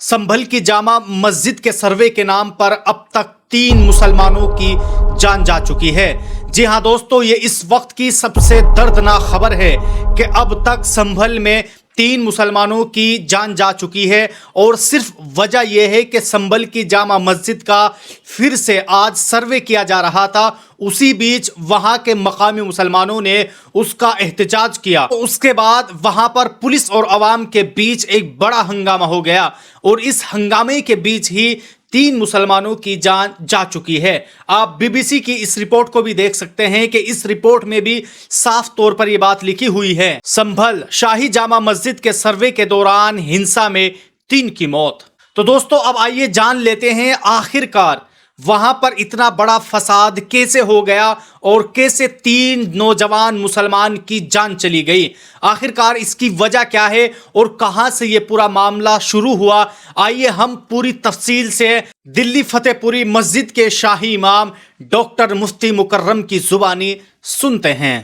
संभल की जामा मस्जिद के सर्वे के नाम पर अब तक 3 मुसलमानों की जान जा चुकी है। जी हां दोस्तों, ये इस वक्त की सबसे दर्दनाक खबर है कि अब तक संभल में 3 मुसलमानों की जान जा चुकी है और सिर्फ वजह यह है कि संभल की जामा मस्जिद का फिर से आज सर्वे किया जा रहा था। उसी बीच वहां के मकामी मुसलमानों ने उसका एहतजाज किया। उसके बाद वहां पर पुलिस और अवाम के बीच एक बड़ा हंगामा हो गया और इस हंगामे के बीच ही 3 मुसलमानों की जान जा चुकी है। आप बीबीसी की इस रिपोर्ट को भी देख सकते हैं कि इस रिपोर्ट में भी साफ तौर पर यह बात लिखी हुई है। संभल शाही जामा मस्जिद के सर्वे के दौरान हिंसा में 3 की मौत। तो दोस्तों, अब आइए जान लेते हैं आखिरकार वहां पर इतना बड़ा फसाद कैसे हो गया और कैसे 3 नौजवान मुसलमान की जान चली गई। आखिरकार इसकी वजह क्या है और कहां से ये पूरा मामला शुरू हुआ, आइए हम पूरी तफसील से दिल्ली फतेहपुरी मस्जिद के शाही इमाम डॉक्टर मुफ्ती मुकर्रम की जुबानी सुनते हैं।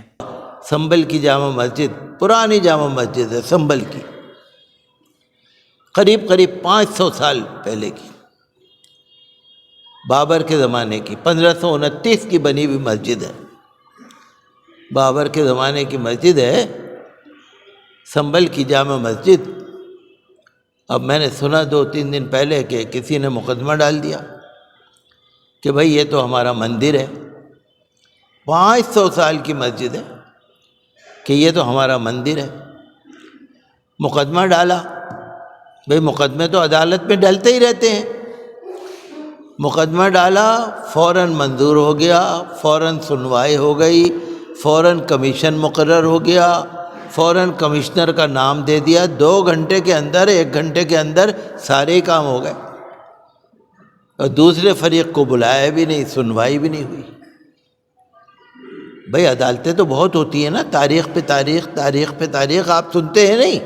संभल की जामा मस्जिद पुरानी जामा मस्जिद है, संभल की, करीब 500 साल पहले की, बाबर के ज़माने की, 1529 की बनी हुई मस्जिद है। बाबर के ज़माने की मस्जिद है संभल की जामा मस्जिद। अब मैंने सुना 2-3 दिन पहले कि किसी ने मुकदमा डाल दिया कि भाई ये तो हमारा मंदिर है, 500 साल की मस्जिद है कि ये तो हमारा मंदिर है। मुकदमा डाला। भाई मुकदमे तो अदालत में डलते ही रहते हैं। मुकदमा डाला, फ़ौरन मंजूर हो गया, फ़ौरन सुनवाई हो गई, फ़ौरन कमीशन मुकर्रर हो गया, फ़ौरन कमिश्नर का नाम दे दिया। 2 घंटे के अंदर, 1 घंटे के अंदर सारे काम हो गए और दूसरे फरीक को बुलाया भी नहीं, सुनवाई भी नहीं हुई। भाई अदालतें तो बहुत होती हैं ना, तारीख़ पे तारीख़, तारीख़ पे तारीख़, आप सुनते हैं नहीं।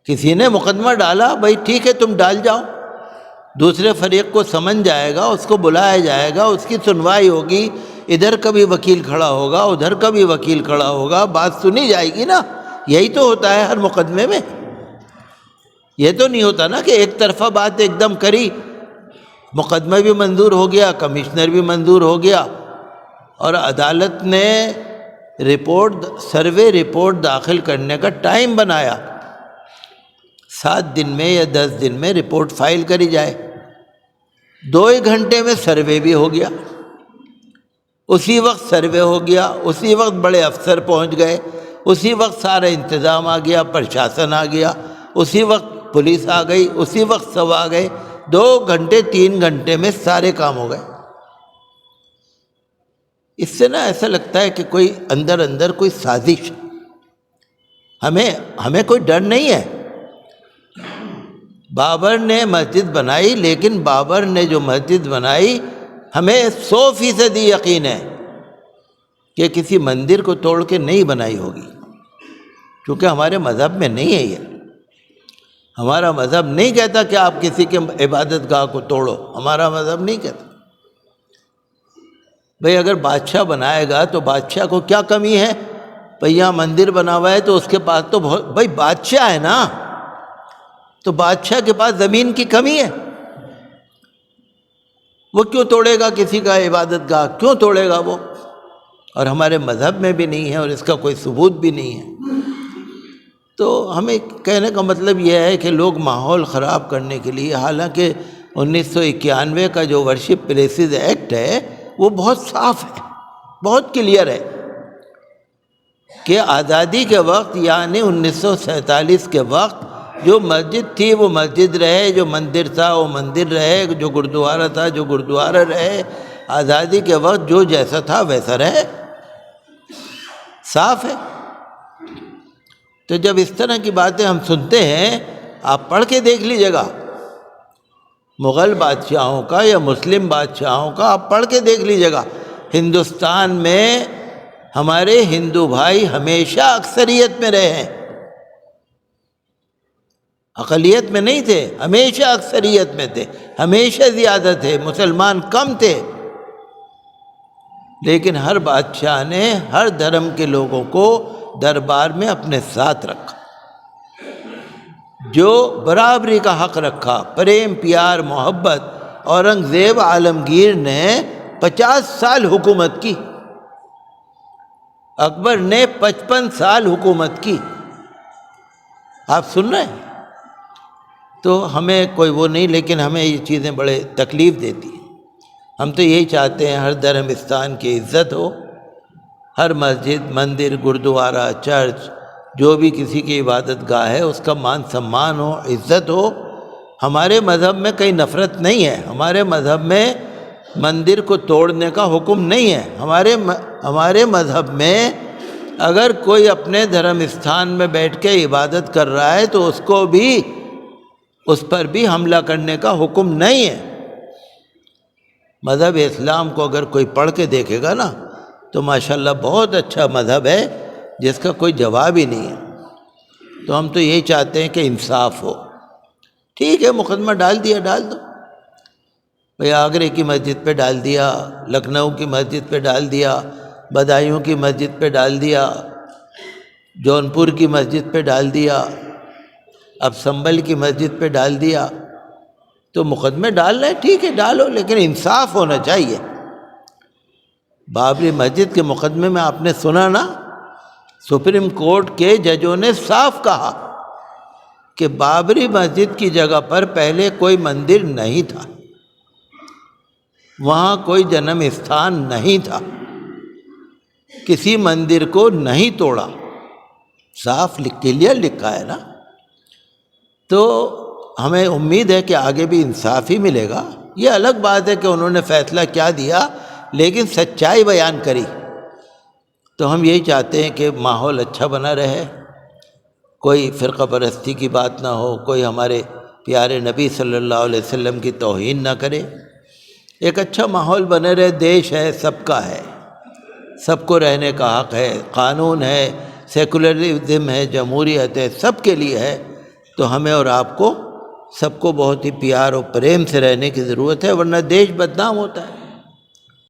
किसी ने मुकदमा डाला, भाई ठीक है तुम डाल जाओ, दूसरे फरीक को समन जाएगा, उसको बुलाया जाएगा, उसकी सुनवाई होगी, इधर का भी वकील खड़ा होगा, उधर का भी वकील खड़ा होगा, बात सुनी जाएगी ना। यही तो होता है हर मुकदमे में। ये तो नहीं होता ना कि एक तरफा बात एकदम करी, मुकदमा भी मंजूर हो गया, कमिश्नर भी मंजूर हो गया और अदालत ने सर्वे रिपोर्ट दाखिल करने का टाइम बनाया, 7 दिन में या 10 दिन में रिपोर्ट फाइल करी जाए। 2 घंटे में सर्वे भी हो गया, उसी वक्त सर्वे हो गया, उसी वक्त बड़े अफसर पहुंच गए, उसी वक्त सारा इंतज़ाम आ गया, प्रशासन आ गया, उसी वक्त पुलिस आ गई, उसी वक्त सब आ गए। 2 घंटे 3 घंटे में सारे काम हो गए। इससे ना ऐसा लगता है कि कोई अंदर अंदर कोई साजिश। हमें कोई डर नहीं है। बाबर ने मस्जिद बनाई, लेकिन बाबर ने जो मस्जिद बनाई हमें 100% यकीन है कि किसी मंदिर को तोड़ के नहीं बनाई होगी, क्योंकि हमारे मज़हब में नहीं है ये। हमारा मज़हब नहीं कहता कि आप किसी के इबादत गाह को तोड़ो, हमारा मज़हब नहीं कहता। भाई अगर बादशाह बनाएगा तो बादशाह को क्या कमी है? भाई यहाँ मंदिर बना हुआ है तो उसके पास तो बहुत, भाई बादशाह है ना, तो बादशाह के पास ज़मीन की कमी है, वो क्यों तोड़ेगा किसी का इबादत गाह, क्यों तोड़ेगा वो? और हमारे मज़हब में भी नहीं है और इसका कोई सबूत भी नहीं है। तो हमें कहने का मतलब यह है कि लोग माहौल ख़राब करने के लिए, हालांकि 1991 का जो वर्शिप प्लेसेस एक्ट है वो बहुत साफ़ है, बहुत क्लियर है कि आज़ादी के वक्त यानी 1947 के वक्त जो मस्जिद थी वो मस्जिद रहे, जो मंदिर था वो मंदिर रहे, जो गुरुद्वारा था जो गुरुद्वारा रहे, आज़ादी के वक्त जो जैसा था वैसा रहे, साफ है। तो जब इस तरह की बातें हम सुनते हैं, आप पढ़ के देख लीजिएगा, मुग़ल बादशाहों का या मुस्लिम बादशाहों का आप पढ़ के देख लीजिएगा। हिंदुस्तान में हमारे हिंदू भाई हमेशा अक्सरियत में रहे हैं, अक़लियत में नहीं थे, हमेशा अक्सरियत में थे, हमेशा ज़्यादा थे, मुसलमान कम थे। लेकिन हर बादशाह ने हर धर्म के लोगों को दरबार में अपने साथ रखा। جو برابری کا حق رکھا، پریم پیار محبت، اورنگزیب عالمگیر نے 50 سال حکومت کی، اکبر نے 55 سال حکومت کی. آپ سن رہے ہیں؟ تو ہمیں کوئی وہ نہیں، لیکن ہمیں یہ چیزیں بڑے تکلیف دیتی ہیں. ہم تو یہی چاہتے ہیں ہر دھرمستان کی عزت ہو، ہر مسجد، مندر، گردوارہ، چرچ، جو بھی کسی کی عبادت گاہ ہے اس کا مان سمان ہو، عزت ہو. ہمارے مذہب میں کہیں نفرت نہیں ہے، ہمارے مذہب میں مندر کو توڑنے کا حکم نہیں ہے. ہمارے مذہب میں اگر کوئی اپنے دھرم استھان میں بیٹھ کے عبادت کر رہا ہے تو اس پر بھی حملہ کرنے کا حکم نہیں ہے. مذہب اسلام کو اگر کوئی پڑھ کے دیکھے گا نا تو ماشاءاللہ بہت اچھا مذہب ہے جس کا کوئی جواب ہی نہیں ہے. تو ہم تو یہی چاہتے ہیں کہ انصاف ہو. ٹھیک ہے، مقدمہ ڈال دو، بھئی آگرے کی مسجد پہ ڈال دیا، لکھنؤ کی مسجد پہ ڈال دیا، بدایوں کی مسجد پہ ڈال دیا، جونپور کی مسجد پہ ڈال دیا، اب سنبل کی مسجد پہ ڈال دیا. تو مقدمے ڈال رہے ہیں، ٹھیک ہے ڈالو، لیکن انصاف ہونا چاہیے. بابری مسجد کے مقدمے میں آپ نے سنا نا، سپریم کورٹ کے ججوں نے صاف کہا کہ بابری مسجد کی جگہ پر پہلے کوئی مندر نہیں تھا، وہاں کوئی جنم استھان نہیں تھا، کسی مندر کو نہیں توڑا. صاف کلیئر لکھا ہے نا. تو ہمیں امید ہے کہ آگے بھی انصاف ہی ملے گا. یہ الگ بات ہے کہ انہوں نے فیصلہ کیا دیا، لیکن سچائی بیان کری. تو ہم یہی چاہتے ہیں کہ ماحول اچھا بنا رہے، کوئی فرقہ پرستی کی بات نہ ہو، کوئی ہمارے پیارے نبی صلی اللہ علیہ وسلم کی توہین نہ کرے، ایک اچھا ماحول بنے رہے. دیش ہے، سب کا ہے، سب کو رہنے کا حق ہے، قانون ہے، سیکولرزم ہے، جمہوریت ہے، سب کے لیے ہے. تو ہمیں اور آپ کو سب کو بہت ہی پیار اور پریم سے رہنے کی ضرورت ہے، ورنہ دیش بدنام ہوتا ہے.